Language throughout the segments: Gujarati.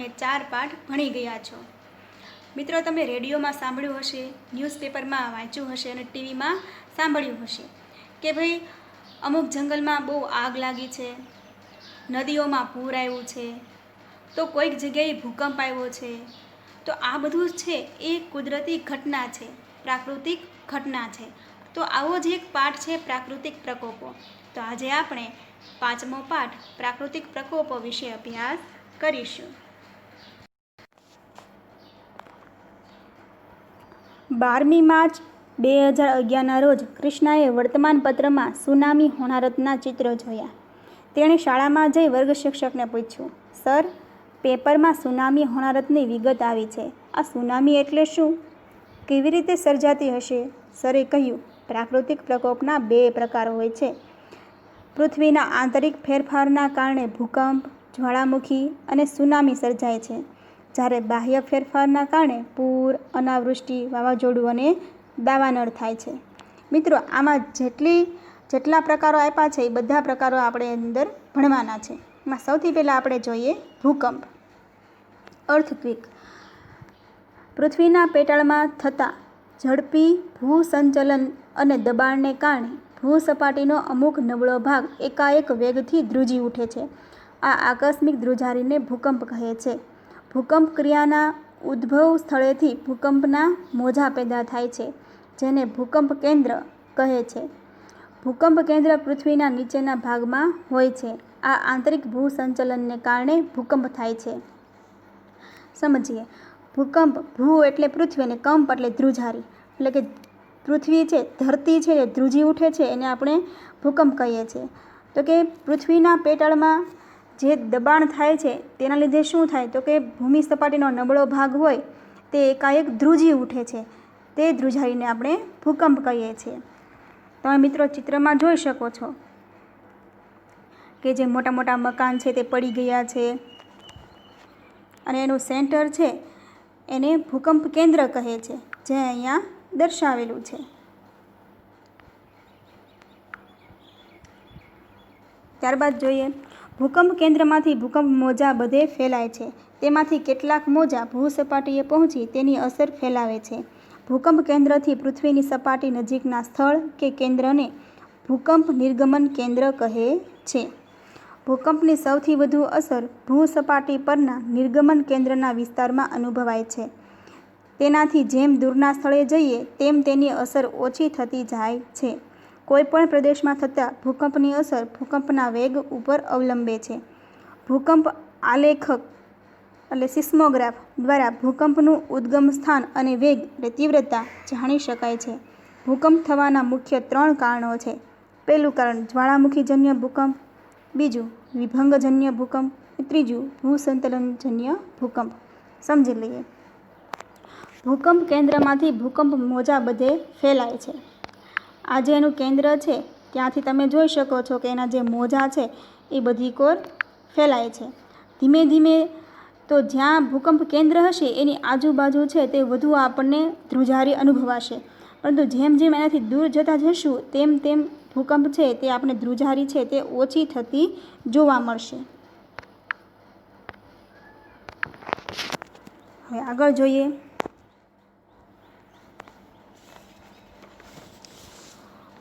તમે 4 પાઠ ભણી ગયા છો। મિત્રો, તમે રેડિયોમાં સાંભળ્યું હશે, ન્યૂઝપેપરમાં વાંચ્યું હશે અને ટીવીમાં સાંભળ્યું હશે કે ભાઈ અમુક જંગલમાં બહુ આગ લાગી છે, નદીઓમાં પૂર આવ્યું છે, તો કોઈક જગ્યાએ ભૂકંપ આવ્યો છે। તો આ બધું છે એ કુદરતી ઘટના છે, પ્રાકૃતિક ઘટના છે। તો આવો જ એક પાઠ છે પ્રાકૃતિક પ્રકોપો। તો આજે આપણે 5મો પાઠ પ્રાકૃતિક પ્રકોપો વિશે અભ્યાસ કરીશું। 12મી માર્ચ 2011ના રોજ કૃષ્ણાએ વર્તમાનપત્રમાં સુનામી હોનારતના ચિત્રો જોયા। તેણે શાળામાં જઈ વર્ગ શિક્ષકને પૂછ્યું, સર, પેપરમાં સુનામી હોનારતની વિગત આવી છે, આ સુનામી એટલે શું? કેવી રીતે સર્જાતી હશે? સરે કહ્યું, પ્રાકૃતિક પ્રકોપના 2 પ્રકાર હોય છે। પૃથ્વીના આંતરિક ફેરફારના કારણે ભૂકંપ, જ્વાળામુખી અને સુનામી સર્જાય છે, જ્યારે બાહ્ય ફેરફારના કારણે પૂર, અનાવૃષ્ટિ, વાવાઝોડું અને દાવાનળ થાય છે। મિત્રો, આમાં જેટલા પ્રકારો આપ્યા છે એ બધા પ્રકારો આપણે અંદર ભણવાના છે। એમાં સૌથી પહેલાં આપણે જોઈએ ભૂકંપ, અર્થક્વેક। પૃથ્વીના પેટાળમાં થતા ઝડપી ભૂસંચલન અને દબાણને કારણે ભૂસપાટીનો અમુક નબળો ભાગ એકાએક વેગથી ધ્રુજી ઉઠે છે। આ આકસ્મિક ધ્રુજારીને ભૂકંપ કહે છે। ભૂકંપ ક્રિયાના ઉદ્ભવ સ્થળેથી ભૂકંપના મોજાં પેદા થાય છે, જેને ભૂકંપ કેન્દ્ર કહે છે। ભૂકંપ કેન્દ્ર પૃથ્વીના નીચેના ભાગમાં હોય છે। આ આંતરિક ભૂસંચલનને કારણે ભૂકંપ થાય છે। સમજીએ, ભૂકંપ, ભૂ એટલે પૃથ્વી અને કંપ એટલે ધ્રુજારી, એટલે કે પૃથ્વી છે, ધરતી છે એ ધ્રુજી ઉઠે છે એને આપણે ભૂકંપ કહીએ છીએ। તો કે પૃથ્વીના પેટાળમાં જે દબાણ થાય છે તેના લીધે શું થાય? તો કે ભૂમિ સપાટીનો નબળો ભાગ હોય તે એકાએક ધ્રુજી ઉઠે છે, તે ધ્રુજારીને આપણે ભૂકંપ કહીએ છીએ। તમે મિત્રો ચિત્રમાં જોઈ શકો છો કે જે મોટા મોટા મકાન છે તે પડી ગયા છે અને એનું સેન્ટર છે એને ભૂકંપ કેન્દ્ર કહે છે, જે અહીંયા દર્શાવેલું છે। ત્યારબાદ જોઈએ, ભૂકંપ કેન્દ્રમાંથી ભૂકંપ મોજા બધે ફેલાય છે। તેમાંથી કેટલાક મોજા ભૂસપાટીએ પહોંચી તેની અસર ફેલાવે છે। ભૂકંપ કેન્દ્રથી પૃથ્વીની સપાટી નજીકના સ્થળ કે કેન્દ્રને ભૂકંપ નિર્ગમન કેન્દ્ર કહે છે। ભૂકંપની સૌથી વધુ અસર ભૂસપાટી પરના નિર્ગમન કેન્દ્રના વિસ્તારમાં અનુભવાય છે। તેનાથી જેમ દૂરના સ્થળે જઈએ તેમ તેની અસર ઓછી થતી જાય છે। કોઈપણ પ્રદેશમાં થતા ભૂકંપની અસર ભૂકંપના વેગ ઉપર અવલંબે છે। ભૂકંપ આલેખક એટલે સિસ્મોગ્રાફ દ્વારા ભૂકંપનું ઉદ્ગમ સ્થાન અને વેગ એટલે તીવ્રતા જાણી શકાય છે। ભૂકંપ થવાના મુખ્ય 3 કારણો છે। પહેલું કારણ જ્વાળામુખીજન્ય ભૂકંપ, બીજું વિભંગજન્ય ભૂકંપ, ત્રીજું ભૂસંચલનજન્ય ભૂકંપ। સમજી લઈએ, ભૂકંપ કેન્દ્રમાંથી ભૂકંપ મોજા બધે ફેલાય છે। આ જે એનું કેન્દ્ર છે ત્યાંથી તમે જોઈ શકો છો કે એના જે મોજા છે એ બધી કોર ફેલાય છે। ધીમે ધીમે તો જ્યાં ભૂકંપ કેન્દ્ર હશે એની આજુબાજુ છે તે વધુ આપણને ધ્રુજારી અનુભવાશે, પરંતુ જેમ જેમ એનાથી દૂર જતા જશું તેમ તેમ ભૂકંપ છે તે આપણે ધ્રુજારી છે તે ઓછી થતી જોવા મળશે। હવે આગળ જોઈએ,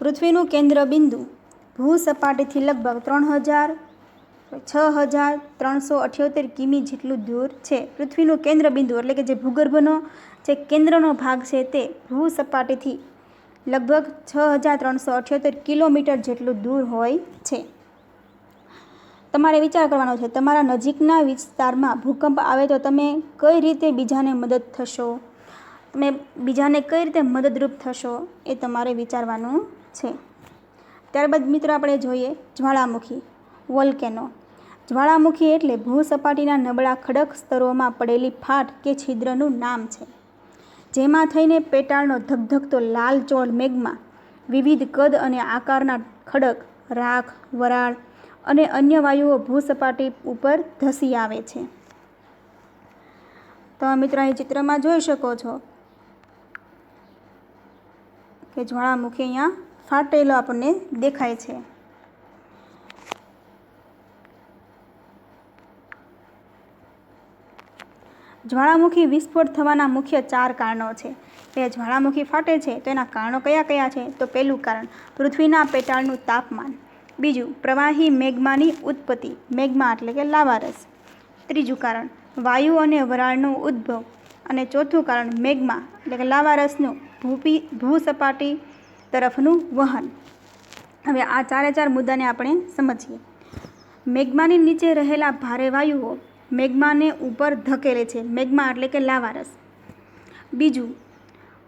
પૃથ્વીનું કેન્દ્ર બિંદુ ભૂસપાટીથી લગભગ 6,378 કિમી જેટલું દૂર છે। પૃથ્વીનું કેન્દ્ર બિંદુ એટલે કે જે ભૂગર્ભનો જે કેન્દ્રનો ભાગ છે તે ભૂસપાટીથી લગભગ 6,378 કિલોમીટર જેટલું દૂર હોય છે। તમારે વિચાર કરવાનો છે, તમારા નજીકના વિસ્તારમાં ભૂકંપ આવે તો તમે કઈ રીતે બીજાને મદદ થશો, તમે બીજાને કઈ રીતે મદદરૂપ થશો એ તમારે વિચારવાનું છે। ત્યારબાદ મિત્રો આપણે જોઈએ જ્વાળામુખી, વોલ્કેનો। જ્વાળામુખી એટલે ભૂસપાટીના નબળા ખડક સ્તરોમાં પડેલી ફાટ કે છિદ્રનું નામ છે, જેમાં થઈને પેટાળનો ધગધગતો લાલચોળ મેગ્મા, વિવિધ કદ અને આકારના ખડક, રાખ, વરાળ અને અન્ય વાયુઓ ભૂસપાટી ઉપર ધસી આવે છે। તમે મિત્રો અહીં ચિત્રમાં જોઈ શકો છો કે જ્વાળામુખી અહીંયા ફાટેલો આપણને દેખાય છે। જ્વાળામુખી વિસ્ફોટ થવાના મુખ્ય 4 કારણો છે. એ જ્વાળામુખી ફાટે છે તો એના કારણો કયા કયા છે? તો પહેલું કારણ પૃથ્વીના પેટાળનું તાપમાન. બીજું પ્રવાહી મેગ્માની ઉત્પત્તિ, મેગ્મા એટલે કે લાવારસ. ત્રીજું કારણ વાયુ અને વરાળનો ઉદ્ભવ. અને ચોથું કારણ મેગ્મા એટલે કે લાવારસનું ભૂસપાટી તરફનું વહન. હવે આ 4 મુદ્દાને આપણે સમજીએ. મેગ્માની નીચે રહેલા ભારે વાયુઓ મેગ્માને ઉપર ધકેલે છે, મેગ્મા એટલે કે લાવારસ. બીજું,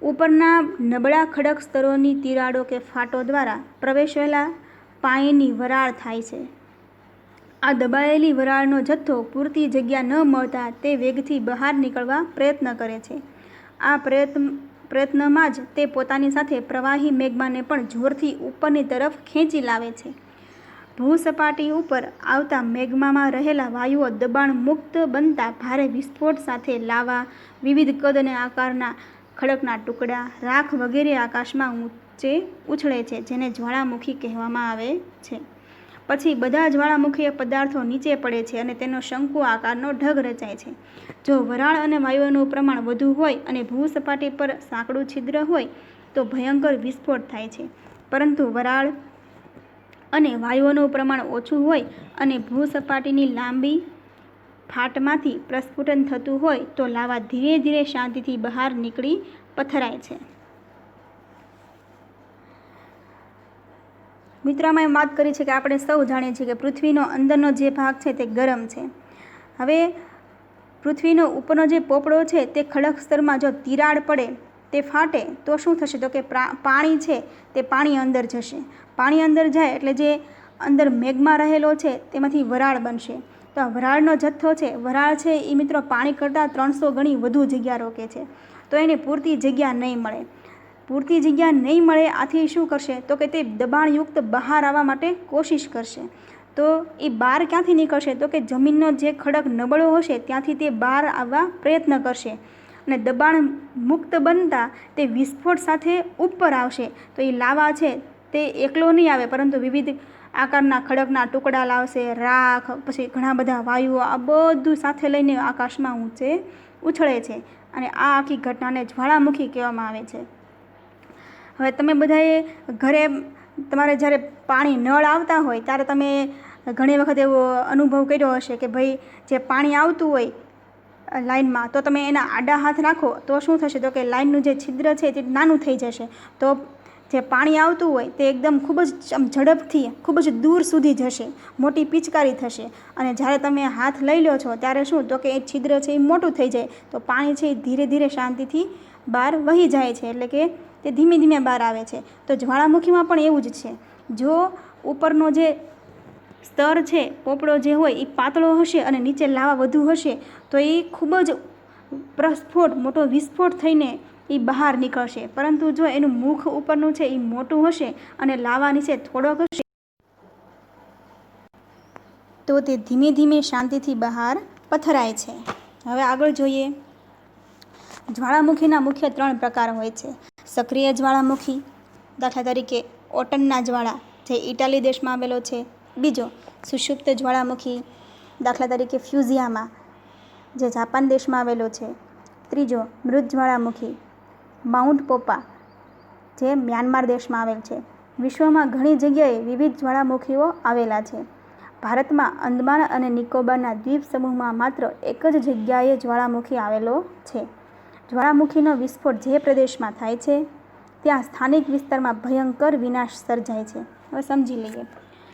ઉપરના નબળા ખડક સ્તરોની તિરાડો કે ફાટો દ્વારા પ્રવેશેલા પાણીની વરાળ થાય છે. આ દબાયેલી વરાળનો જથ્થો પૂરતી જગ્યા ન મળતા તે વેગથી બહાર નીકળવા પ્રયત્ન કરે છે. આ પ્રયત્નમાં જ તે પોતાની સાથે પ્રવાહી મેગ્માને પણ જોરથી ઉપરની તરફ ખેંચી લાવે છે. ભૂસપાટી ઉપર આવતા મેગ્મામાં રહેલા વાયુઓ દબાણ મુક્ત બનતા ભારે વિસ્ફોટ સાથે લાવા, વિવિધ કદ અને આકારના ખડકના ટુકડા, રાખ વગેરે આકાશમાં ઊંચે ઉછળે છે, જેને જ્વાળામુખી કહેવામાં આવે છે. પછી બધા જ્વાળામુખીય પદાર્થો નીચે પડે છે અને તેનો શંકુ આકારનો ઢગ રચાય છે. જો વરાળ અને વાયુઓનું પ્રમાણ વધુ હોય અને ભૂસપાટી પર સાંકડું છિદ્ર હોય તો ભયંકર વિસ્ફોટ થાય છે. પરંતુ વરાળ અને વાયુઓનું પ્રમાણ ઓછું હોય અને ભૂસપાટીની લાંબી ફાટમાંથી પ્રસ્ફુટન થતું હોય તો લાવા ધીરે ધીરે શાંતિથી બહાર નીકળી પથરાય છે. મિત્રોમાં વાત કરી છે કે આપણે સૌ જાણીએ છીએ કે પૃથ્વીનો અંદરનો જે ભાગ છે તે ગરમ છે. હવે પૃથ્વીનો ઉપરનો જે પોપડો છે તે ખડક સ્તરમાં જો તિરાડ પડે, તે ફાટે તો શું થશે? તો કે પાણી છે તે પાણી અંદર જશે. પાણી અંદર જાય એટલે જે અંદર મેગ્મા રહેલો છે તેમાંથી વરાળ બનશે. તો આ વરાળનો જથ્થો છે, વરાળ છે એ મિત્રો પાણી કરતાં 300 ગણી વધુ જગ્યા રોકે છે. તો એને પૂરતી જગ્યા નહીં મળે. પૂરતી જગ્યા નહીં મળે આથી શું કરશે? તો કે તે દબાણયુક્ત બહાર આવવા માટે કોશિશ કરશે. તો એ બહાર ક્યાંથી નીકળશે? તો કે જમીનનો જે ખડક નબળો હશે ત્યાંથી તે બહાર આવવા પ્રયત્ન કરશે અને દબાણ મુક્ત બનતા તે વિસ્ફોટ સાથે ઉપર આવશે. તો એ લાવા છે તે એકલો નહીં આવે, પરંતુ વિવિધ આકારના ખડકના ટુકડા લાવશે, રાખ, પછી ઘણા બધા વાયુઓ, આ બધું સાથે લઈને આકાશમાં ઊંચે ઉછળે છે. અને આ આખી ઘટનાને જ્વાળામુખી કહેવામાં આવે છે. હવે તમે બધાએ ઘરે તમારે જ્યારે પાણી નળ આવતા હોય ત્યારે તમે ઘણી વખત એવો અનુભવ કર્યો હશે કે ભાઈ જે પાણી આવતું હોય લાઈનમાં તો તમે એના આડા હાથ રાખો તો શું થશે? તો કે લાઈનનું જે છિદ્ર છે તે નાનું થઈ જશે. તો જે પાણી આવતું હોય તે એકદમ ખૂબ જ ઝડપથી ખૂબ જ દૂર સુધી જશે, મોટી પિચકારી થશે. અને જ્યારે તમે હાથ લઈ લો છો ત્યારે શું? તો કે એ છિદ્ર છે એ મોટું થઈ જાય તો પાણી છે એ ધીરે ધીરે શાંતિથી બહાર વહી જાય છે, એટલે કે તે ધીમે ધીમે બહાર આવે છે. તો જ્વાળામુખીમાં પણ એવું જ છે. જો ઉપરનો જે સ્તર છે, પોપડો જે હોય એ પાતળો હશે અને નીચે લાવા વધુ હશે તો એ ખૂબ જ મોટો વિસ્ફોટ થઈને એ બહાર નીકળશે. પરંતુ જો એનું મુખ ઉપરનું છે એ મોટું હશે અને લાવા નીચે થોડોક હશે તો તે ધીમે ધીમે શાંતિથી બહાર પથરાય છે. હવે આગળ જોઈએ. જ્વાળામુખીના મુખ્ય 3 પ્રકાર હોય છે. સક્રિય જ્વાળામુખી, દાખલા તરીકે ઓટનના જ્વાળા જે ઇટાલી દેશમાં આવેલો છે. બીજો સુષુપ્ત જ્વાળામુખી, દાખલા તરીકે ફ્યુઝિયામા જે જાપાન દેશમાં આવેલો છે. ત્રીજો મૃત જ્વાળામુખી માઉન્ટ પોપા જે મ્યાનમાર દેશમાં આવેલ છે. વિશ્વમાં ઘણી જગ્યાએ વિવિધ જ્વાળામુખીઓ આવેલા છે. ભારતમાં અંદમાન અને નિકોબારના દ્વીપ સમૂહમાં માત્ર એક જ જગ્યાએ જ્વાળામુખી આવેલો છે. જ્વાળામુખીનો વિસ્ફોટ જે પ્રદેશમાં થાય છે ત્યાં સ્થાનિક વિસ્તારમાં ભયંકર વિનાશ સર્જાય છે. હવે સમજી લઈએ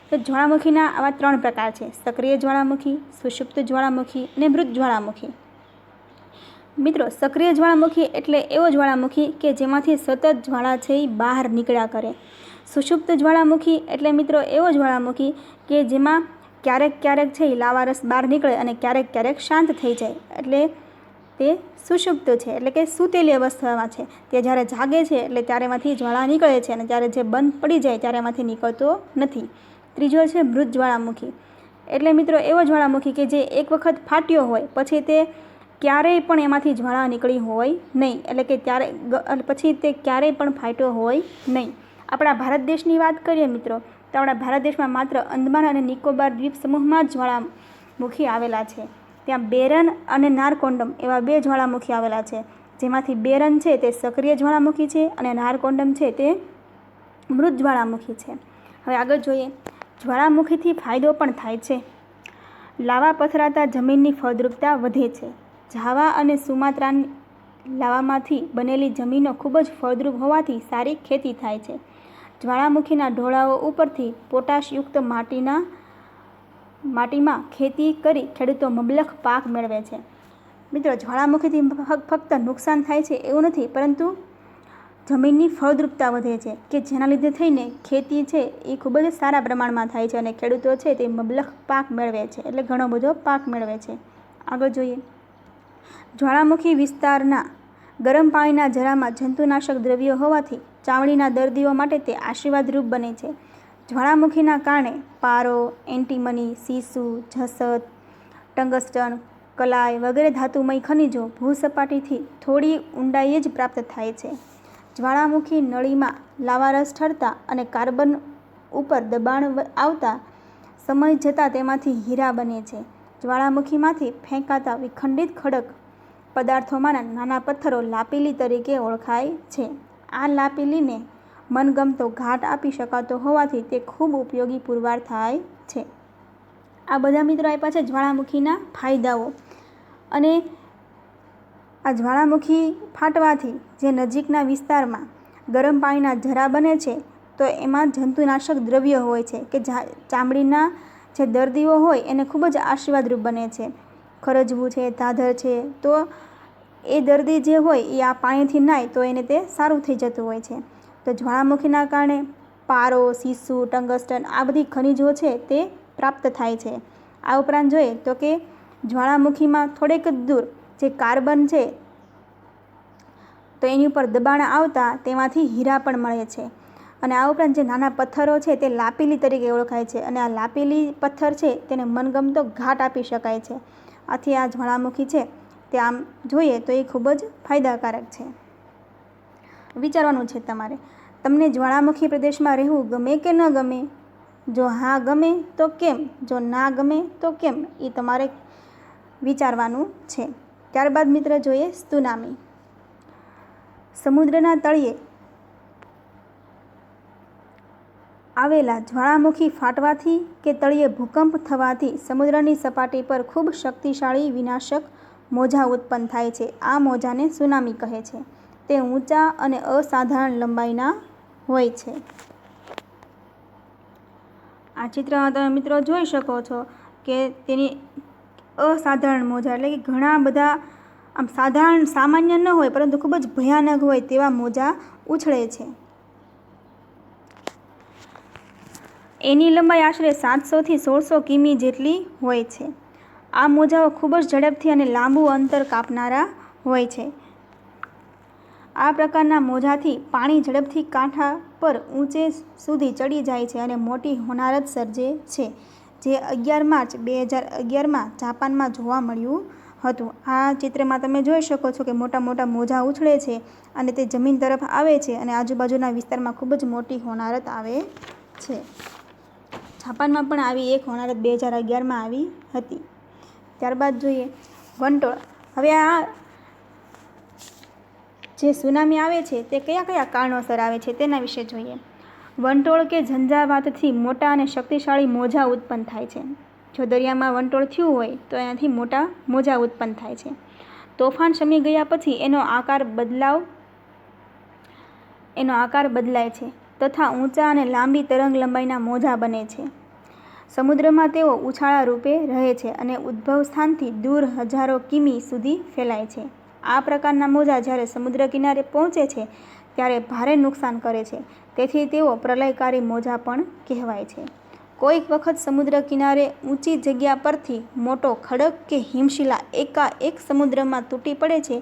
તો જ્વાળામુખીના આવા 3 પ્રકાર છે: સક્રિય જ્વાળામુખી, સુષુપ્ત જ્વાળામુખી અને મૃત જ્વાળામુખી. મિત્રો, સક્રિય જ્વાળામુખી એટલે એવો જ્વાળામુખી કે જેમાંથી સતત જ્વાળા છે એ બહાર નીકળ્યા કરે. સુષુપ્ત જ્વાળામુખી એટલે મિત્રો એવો જ્વાળામુખી કે જેમાં ક્યારેક ક્યારેક છે એ લાવારસ બહાર નીકળે અને ક્યારેક ક્યારેક શાંત થઈ જાય, એટલે તે સુષુપ્ત છે, એટલે કે સૂતેલી અવસ્થામાં છે. તે જ્યારે જાગે છે એટલે ત્યારે એમાંથી જ્વાળા નીકળે છે અને જ્યારે જે બંધ પડી જાય ત્યારે એમાંથી નીકળતો નથી. ત્રીજો છે મૃત જ્વાળામુખી, એટલે મિત્રો એવો જ્વાળામુખી કે જે એક વખત ફાટ્યો હોય પછી તે ક્યારેય પણ એમાંથી જ્વાળા નીકળી હોય નહીં, એટલે કે પછી તે ક્યારેય પણ ફાટ્યો હોય નહીં. આપણા ભારત દેશની વાત કરીએ મિત્રો તો આપણા ભારત દેશમાં માત્ર અંદમાન અને નિકોબાર દ્વીપ સમૂહમાં જ જ્વાળામુખી આવેલા છે. ત્યાં બેરન અને નારકોંડમ એવા બે જ્વાળામુખી આવેલા છે, જેમાંથી બેરન છે તે સક્રિય જ્વાળામુખી છે અને નારકોંડમ છે તે મૃત જ્વાળામુખી છે. હવે આગળ જોઈએ. જ્વાળામુખીથી ફાયદો પણ થાય છે. લાવા પથરાતા જમીનની ફળદ્રુપતા વધે છે. જાવા અને સુમાત્રાની લાવામાંથી બનેલી જમીનો ખૂબ જ ફળદ્રુપ હોવાથી સારી ખેતી થાય છે. જ્વાળામુખીના ઢોળાવો ઉપરથી પોટાશયુક્ત માટીમાં ખેતી કરી ખેડૂતો મબલખ પાક મેળવે છે. મિત્રો, જ્વાળામુખીથી ફક્ત નુકસાન થાય છે એવું નથી, પરંતુ જમીનની ફળદ્રુપતા વધે છે, કે જેના લીધે થઈને ખેતી છે એ ખૂબ જ સારા પ્રમાણમાં થાય છે અને ખેડૂતો છે તે મબલખ પાક મેળવે છે, એટલે ઘણો બધો પાક મેળવે છે. આગળ જોઈએ. જ્વાળામુખી વિસ્તારના ગરમ પાણીના જરામાં જંતુનાશક દ્રવ્યો હોવાથી ચામડીના દર્દીઓ માટે તે આશીર્વાદરૂપ બને છે. જ્વાળામુખીના કારણે પારો, એન્ટીમની, સીસુ, જસત, ટંગસ્ટન, કલાય વગેરે ધાતુમય ખનિજો ભૂસપાટીથી થોડી ઊંડાઈએ જ પ્રાપ્ત થાય છે. જ્વાળામુખી નળીમાં લાવારસ ઠરતા અને કાર્બન ઉપર દબાણ આવતા સમય જતાં તેમાંથી હીરા બને છે. જ્વાળામુખીમાંથી ફેંકાતા વિખંડિત ખડક પદાર્થોમાંના નાના પથ્થરો લાપીલી તરીકે ઓળખાય છે. આ લાપીલીને મનગમતો ઘાટ આપી શકાતો હોવાથી તે ખૂબ ઉપયોગી પુરવાર થાય છે. આ બધા મિત્રો આપ્યા છે જ્વાળામુખીના ફાયદાઓ. અને આ જ્વાળામુખી ફાટવાથી જે નજીકના વિસ્તારમાં ગરમ પાણીના ઝરા બને છે, તો એમાં જંતુનાશક દ્રવ્ય હોય છે કે ચામડીના જે દર્દીઓ હોય એને ખૂબ જ આશીર્વાદરૂપ બને છે. ખરજવું છે, ધાધર છે, તો એ દર્દી જે હોય એ આ પાણીથી નાય તો એને તે સારું થઈ જતું હોય છે. તો જ્વાળામુખીના કારણે પારો, સીસુ, ટંગસ્ટન આ બધી ખનિજો છે તે પ્રાપ્ત થાય છે. આ ઉપરાંત જોઈએ તો કે જ્વાળામુખીમાં થોડેક દૂર જે કાર્બન છે તો એની ઉપર દબાણ આવતા તેમાંથી હીરા પણ મળે છે. અને આ ઉપરાંત જે નાના પથ્થરો છે તે લાપીલી તરીકે ઓળખાય છે, અને આ લાપીલી પથ્થર છે તેને મનગમતો ઘાટ આપી શકાય છે. આથી આ જ્વાળામુખી છે તે આમ જોઈએ તો એ ખૂબ જ ફાયદાકારક છે. વિચારવાનું છે તમારે, તમને જ્વાળામુખી પ્રદેશમાં રહેવું ગમે કે ન ગમે? જો હા ગમે તો કેમ? જો ના ગમે તો કેમ? એ તમારે વિચારવાનું છે. ત્યારબાદ મિત્ર જોઈએ ત્સુનામી. સમુદ્રના તળિયે આવેલા જ્વાળામુખી ફાટવાથી કે તળિયે ભૂકંપ થવાથી સમુદ્રની સપાટી પર ખૂબ શક્તિશાળી વિનાશક મોજાં ઉત્પન્ન થાય છે. આ મોજાને ત્સુનામી કહે છે. તે ઊંચા અને અસાધારણ લંબાઈના હોય છે. આ ચિત્રમાં તમે મિત્રો જોઈ શકો છો કે તેની અસાધારણ મોજા એટલે કે ઘણા બધા આમ સામાન્ય ન હોય પરંતુ ખૂબ જ ભયાનક હોય તેવા મોજા ઉછળે છે. એની લંબાઈ આશરે 700 થી 1600 કિમી જેટલી હોય છે. આ મોજાઓ ખૂબ જ ઝડપથી અને લાંબુ અંતર કાપનારા હોય છે. આ પ્રકારના મોજાથી પાણી ઝડપથી કાંઠા પર ઊંચે સુધી ચડી જાય છે અને મોટી હોનારત સર્જે છે, જે 11 માર્ચ 2011માં જાપાનમાં જોવા મળ્યું હતું. આ ચિત્રમાં તમે જોઈ શકો છો કે મોટા મોટા મોજા ઉછળે છે અને તે જમીન તરફ આવે છે અને આજુબાજુના વિસ્તારમાં ખૂબ જ મોટી હોનારત આવે છે. જાપાનમાં પણ આવી એક હોનારત 2011માં આવી હતી. ત્યારબાદ જોઈએ વંટોળ. હવે આ જે ત્સુનામી આવે છે તે કયા કયા કારણોસર આવે છે તેના વિશે જોઈએ. વંટોળ કે ઝંઝાવાતથી મોટા અને શક્તિશાળી મોજાં ઉત્પન્ન થાય છે. જો દરિયામાં વંટોળ થયું હોય તો એનાથી મોટા મોજાં ઉત્પન્ન થાય છે. તોફાન શમી ગયા પછી એનો આકાર બદલાય છે તથા ઊંચા અને લાંબી તરંગ લંબાઈના મોજાં બને છે. સમુદ્રમાં તેઓ ઉછાળા રૂપે રહે છે અને ઉદ્ભવ સ્થાનથી દૂર હજારો કિમી સુધી ફેલાય છે. આ પ્રકારના મોજાં જ્યારે સમુદ્ર કિનારે પહોંચે છે ત્યારે ભારે નુકસાન કરે છે, તેથી તેઓ પ્રલયકારી મોજાં પણ કહેવાય છે. કોઈક વખત સમુદ્ર કિનારે ઊંચી જગ્યા પરથી મોટો ખડક કે હિમશિલા એકાએક સમુદ્રમાં તૂટી પડે છે,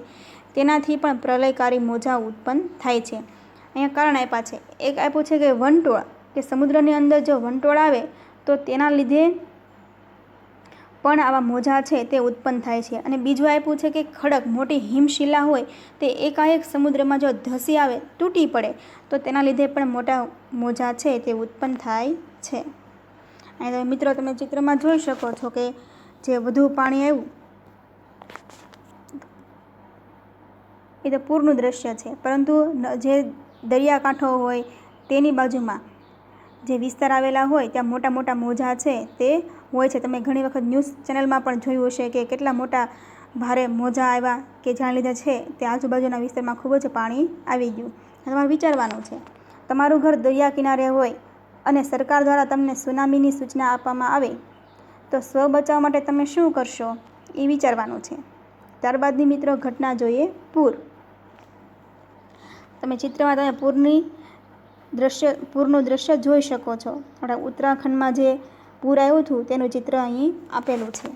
તેનાથી પણ પ્રલયકારી મોજાં ઉત્પન્ન થાય છે. અહીંયા કારણ આપ્યા છે. એક આપ્યું છે કે વંટોળ, કે સમુદ્રની અંદર જો વંટોળ આવે તો તેના લીધે પણ આવા મોજાં છે તે ઉત્પન્ન થાય છે. અને બીજું આપ્યું છે કે ખડક, મોટી હિમશિલા હોય તે એકાએક સમુદ્રમાં જો ધસી આવે, તૂટી પડે તો તેના લીધે પણ મોટા મોજાં છે તે ઉત્પન્ન થાય છે. અહીં મિત્રો તમે ચિત્રમાં જોઈ શકો છો કે જે વધુ પાણી આવ્યું એ તો પૂરનું દ્રશ્ય છે, પરંતુ જે દરિયાકાંઠો હોય તેની બાજુમાં જે વિસ્તાર આવેલા હોય ત્યાં મોટા મોટા મોજા છે તે હોય છે. તમે ઘણી વખત ન્યૂઝ ચેનલમાં પણ જોયું હશે કે કેટલા મોટા ભારે મોજા આવ્યા કે જેના લીધે છે તે આજુબાજુના વિસ્તારમાં ખૂબ જ પાણી આવી ગયું. તમારે વિચારવાનું છે, તમારું ઘર દરિયા કિનારે હોય અને સરકાર દ્વારા તમને સુનામીની સૂચના આપવામાં આવે તો સ્વ બચાવ માટે તમે શું કરશો એ વિચારવાનું છે. ત્યારબાદની મિત્રો ઘટના જોઈએ પૂર. તમે ચિત્રમાં તમે પૂરનું દ્રશ્ય જોઈ શકો છો. આપણા ઉત્તરાખંડમાં જે પૂર આવ્યું હતું તેનું ચિત્ર અહીં આપેલું છે.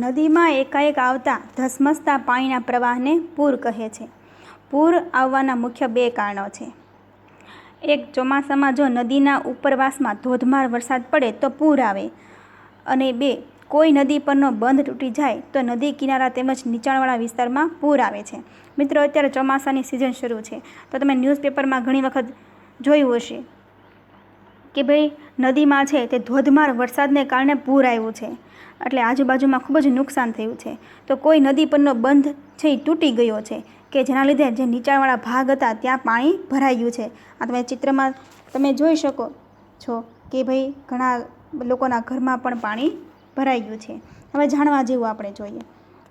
નદીમાં એકાએક આવતા ધસમસતા પાણીના પ્રવાહને પૂર કહે છે. પૂર આવવાના મુખ્ય 2 કારણો છે. એક, ચોમાસામાં જો નદીના ઉપરવાસમાં ધોધમાર વરસાદ પડે તો પૂર આવે. અને 2, કોઈ નદી પરનો બંધ તૂટી જાય તો નદી કિનારા તેમજ નીચાણવાળા વિસ્તારમાં પૂર આવે છે. મિત્રો, અત્યારે ચોમાસાની સિઝન શરૂ છે તો તમે ન્યૂઝપેપરમાં ઘણી વખત જોયું હશે કે ભાઈ નદીમાં છે તે ધોધમાર વરસાદને કારણે પૂર આવ્યું છે, એટલે આજુબાજુમાં ખૂબ જ નુકસાન થયું છે. તો કોઈ નદી પરનો બંધ છે એ તૂટી ગયો છે કે જેના લીધે જે નીચાણવાળા ભાગ હતા ત્યાં પાણી ભરાઈ ગયું છે. આ તમે ચિત્રમાં તમે જોઈ શકો છો કે ભાઈ ઘણા લોકોના ઘરમાં પણ પાણી ભરાઈ ગયું છે. હવે જાણવા જેવું આપણે જોઈએ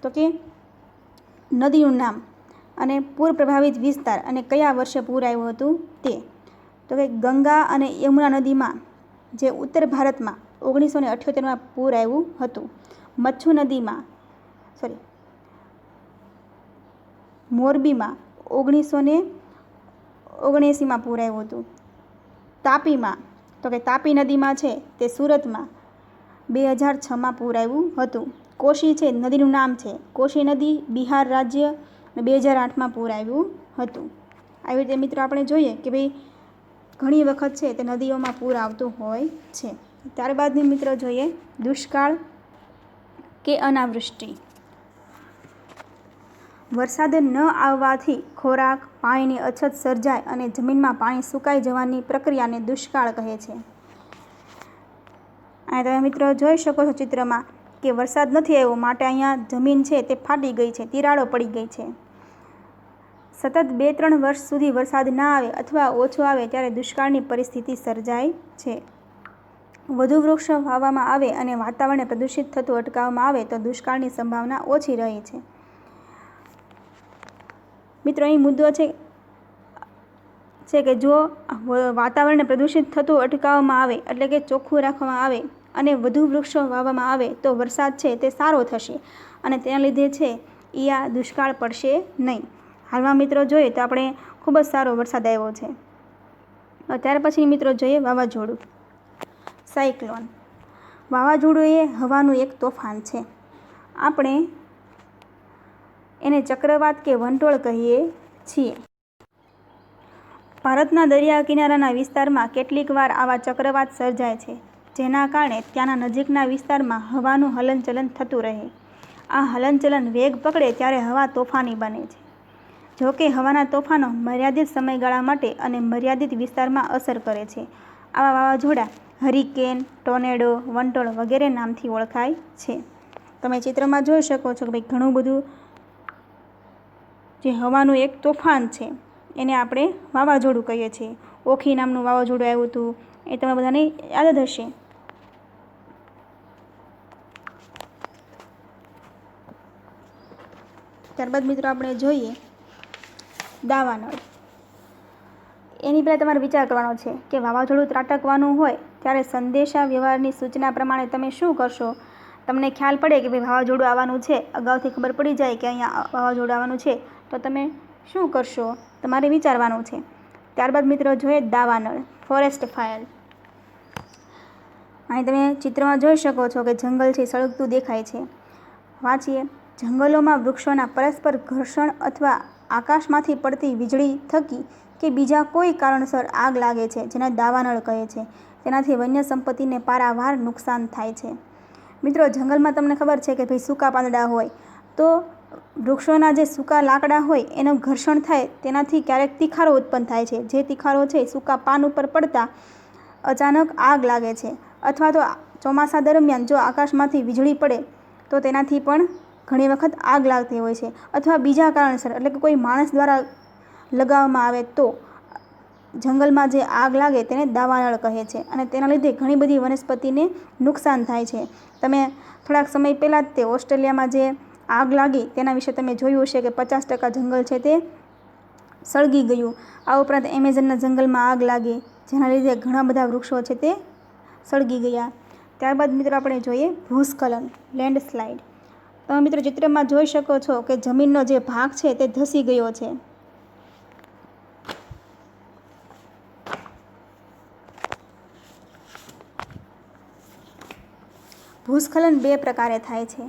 તો કે નદીનું નામ અને પૂર પ્રભાવિત વિસ્તાર અને કયા વર્ષે પૂર આવ્યું હતું તે. તો કે ગંગા અને યમુના નદીમાં જે ઉત્તર ભારતમાં 1978માં પૂર આવ્યું હતું. મચ્છુ નદીમાં મોરબીમાં 1979માં પૂર આવ્યું હતું. તાપીમાં તો કે તાપી નદીમાં છે તે સુરતમાં 2006માં પૂર આવ્યું હતું. કોશી છે નદીનું નામ છે, કોશી નદી બિહાર રાજ્ય 2008માં પૂર આવ્યું હતું. આવી રીતે મિત્રો આપણે જોઈએ કે ભાઈ ઘણી વખત છે તે નદીઓમાં પૂર આવતું હોય છે. ત્યારબાદની મિત્રો જોઈએ દુષ્કાળ કે અનાવૃષ્ટિ. વરસાદ ન આવવાથી ખોરાક, પાણીની અછત સર્જાય અને જમીનમાં પાણી સુકાઈ જવાની પ્રક્રિયાને દુષ્કાળ કહે છે. અહીં તમે મિત્રો જોઈ શકો છો ચિત્રમાં કે વરસાદ નથી આવ્યો માટે અહીંયા જમીન છે તે ફાટી ગઈ છે, તિરાડો પડી ગઈ છે. સતત 2-3 વર્ષ સુધી વરસાદ ના આવે અથવા ઓછો આવે ત્યારે દુષ્કાળની પરિસ્થિતિ સર્જાય છે. વધુ વૃક્ષો વાવવામાં આવે અને વાતાવરણને પ્રદૂષિત થતું અટકાવવામાં આવે તો દુષ્કાળની સંભાવના ઓછી રહે છે. મિત્રો, અહીં મુદ્દો છે કે જો વાતાવરણને પ્રદૂષિત થતું અટકાવવામાં આવે એટલે કે ચોખ્ખું રાખવામાં આવે અને વધુ વૃક્ષો વાવવામાં આવે તો વરસાદ છે તે સારો થશે અને તેના લીધે છે આ દુષ્કાળ પડશે નહીં. હાલમાં મિત્રો જોઈએ તો આપણે ખૂબ જ સારો વરસાદ આવ્યો છે. ત્યાર પછી મિત્રો જોઈએ વાવાઝોડું. સાયક્લોન. વાવાઝોડું એ હવાનું એક તોફાન છે. આપણે એને ચક્રવાત કે વંટોળ કહીએ છીએ. ભારતના દરિયા કિનારાના વિસ્તારમાં કેટલીક વાર આવા ચક્રવાત સર્જાય છે, જેના કારણે ત્યાંના નજીકના વિસ્તારમાં હવાનું હલનચલન થતું રહે. આ હલનચલન વેગ પકડે ત્યારે હવા તોફાની બને છે. જો કે હવાના તોફાનો મર્યાદિત સમયગાળા માટે અને મર્યાદિત વિસ્તારમાં અસર કરે છે. આવા વાવાઝોડા હરિકેન, ટોર્નેડો, વંટોળ વગેરે નામથી ઓળખાય છે. તમે ચિત્રમાં જોઈ શકો છો કે ભાઈ ઘણું બધું જે હવાનું એક તોફાન છે એને આપણે વાવાઝોડું કહીએ છીએ. ઓખી નામનું વાવાઝોડું આવ્યું હતું એ તમે બધાને યાદ જ હશે. ત્યારબાદ મિત્રો આપણે જોઈએ દાવાનળ. એની પહેલાં તમારે વિચાર કરવાનો છે કે વાવાઝોડું ત્રાટકવાનું હોય ત્યારે સંદેશા વ્યવહારની સૂચના પ્રમાણે તમે શું કરશો. તમને ખ્યાલ પડે કે ભાઈ વાવાઝોડું આવવાનું છે, અગાઉથી ખબર પડી જાય કે અહીંયા વાવાઝોડું આવવાનું છે તો તમે શું કરશો તમારે વિચારવાનું છે. ત્યારબાદ મિત્રો જોઈએ દાવાનળ, ફોરેસ્ટ ફાયર. અહીં તમે ચિત્રમાં જોઈ શકો છો કે જંગલ છે સળગતું દેખાય છે. વાંચીએ. જંગલોમાં વૃક્ષોના પરસ્પર ઘર્ષણ અથવા આકાશમાંથી પડતી વીજળી થકી કે બીજા કોઈ કારણસર આગ લાગે છે જેને દાવાનળ કહે છે. તેનાથી વન્ય સંપત્તિને પારાવાર નુકસાન થાય છે. મિત્રો, જંગલમાં તમને ખબર છે કે ભાઈ સૂકા પાંદડા હોય તો વૃક્ષોના જે સૂકા લાકડા હોય એનું ઘર્ષણ થાય તેનાથી ક્યારેક તિખારો ઉત્પન્ન થાય છે. જે તિખારો છે સૂકા પાન ઉપર પડતા અચાનક આગ લાગે છે, અથવા તો ચોમાસા દરમિયાન જો આકાશમાંથી વીજળી પડે તો તેનાથી પણ ઘણી વખત આગ લાગતી હોય છે, અથવા બીજા કારણસર એટલે કે કોઈ માણસ દ્વારા લગાવવામાં આવે તો જંગલમાં જે આગ લાગે તેને દાવાનળ કહે છે, અને તેના લીધે ઘણી બધી વનસ્પતિને નુકસાન થાય છે. તમે થોડાક સમય પહેલાં જ તે ઓસ્ટ્રેલિયામાં જે આગ લાગી તેના વિશે તમે જોયું હશે કે 50% જંગલ છે તે સળગી ગયું. આ ઉપરાંત એમેઝોનના જંગલમાં આગ લાગી, જેના લીધે ઘણા બધા વૃક્ષો છે તે સળગી ગયા. ત્યારબાદ મિત્રો આપણે જોઈએ ભૂસ્ખલન, લેન્ડસ્લાઇડ. તમે મિત્રો ચિત્રમાં જોઈ શકો છો કે જમીનનો જે ભાગ છે તે ધસી ગયો છે. ભૂસ્ખલન બે પ્રકારે થાય છે: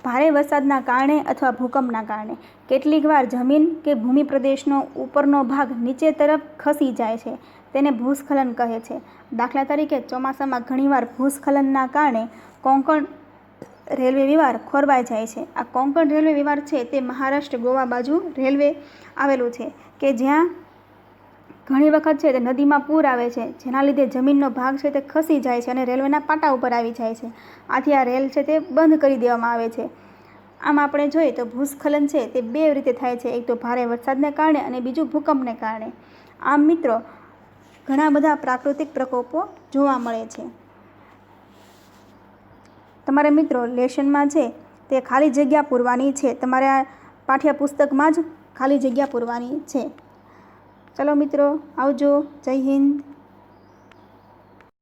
ભારે વરસાદના કારણે અથવા ભૂકંપના કારણે. કેટલીક વાર જમીન કે ભૂમિ પ્રદેશનો ઉપરનો ભાગ નીચે તરફ ખસી જાય છે, તેને ભૂસ્ખલન કહે છે. દાખલા તરીકે ચોમાસામાં ઘણીવાર ભૂસ્ખલનના કારણે કોંકણ રેલવે વ્યવહાર ખોરવાઈ જાય છે. આ કોંકણ રેલવે વ્યવહાર છે તે મહારાષ્ટ્ર ગોવા બાજુ રેલવે આવેલું છે, કે જ્યાં ઘણી વખત છે તે નદીમાં પૂર આવે છે, જેના લીધે જમીનનો ભાગ છે તે ખસી જાય છે અને રેલવેના પાટા ઉપર આવી જાય છે. આથી આ રેલ છે તે બંધ કરી દેવામાં આવે છે. આમ આપણે જોઈએ તો ભૂસ્ખલન છે તે બે રીતે થાય છે, એક તો ભારે વરસાદને કારણે અને બીજું ભૂકંપને કારણે. આમ મિત્રો ઘણા બધા પ્રાકૃતિક પ્રકોપો જોવા મળે છે. તમારે મિત્રો લેસનમાં છે તે ખાલી જગ્યા પૂરવાની છે, તમારે આ પાઠ્યપુસ્તકમાં જ ખાલી જગ્યા પૂરવાની છે. ચલો મિત્રો, આવજો. જય હિન્દ.